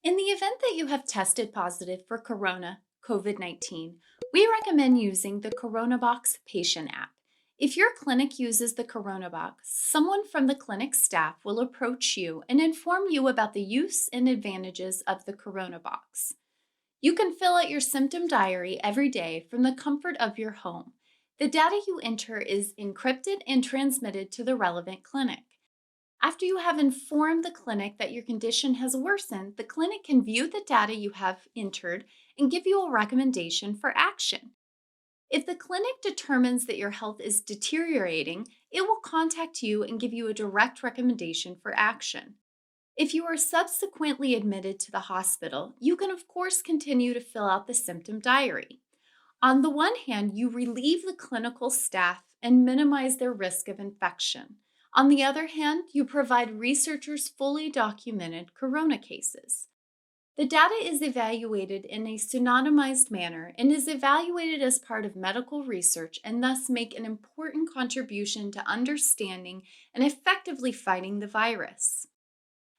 In the event that you have tested positive for COVID-19, we recommend using the Coronaboxx patient app. If your clinic uses the Coronaboxx, someone from the clinic staff will approach you and inform you about the use and advantages of the Coronaboxx. You can fill out your symptom diary every day from the comfort of your home. The data you enter is encrypted and transmitted to the relevant clinic. After you have informed the clinic that your condition has worsened, the clinic can view the data you have entered and give you a recommendation for action. If the clinic determines that your health is deteriorating, it will contact you and give you a direct recommendation for action. If you are subsequently admitted to the hospital, you can, of course, continue to fill out the symptom diary. On the one hand, you relieve the clinical staff and minimize their risk of infection. On the other hand, you provide researchers fully documented corona cases. The data is evaluated in a pseudonymized manner and is evaluated as part of medical research and thus make an important contribution to understanding and effectively fighting the virus.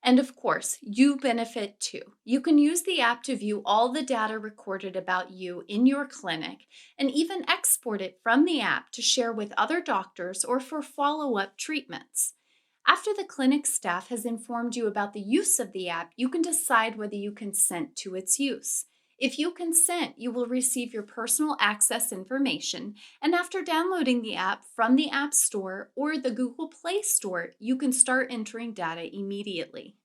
And of course, you benefit too. You can use the app to view all the data recorded about you in your clinic and even export it from the app to share with other doctors or for follow up treatments. After the clinic staff has informed you about the use of the app, you can decide whether you consent to its use. If you consent, you will receive your personal access information, and after downloading the app from the App Store or the Google Play Store, you can start entering data immediately.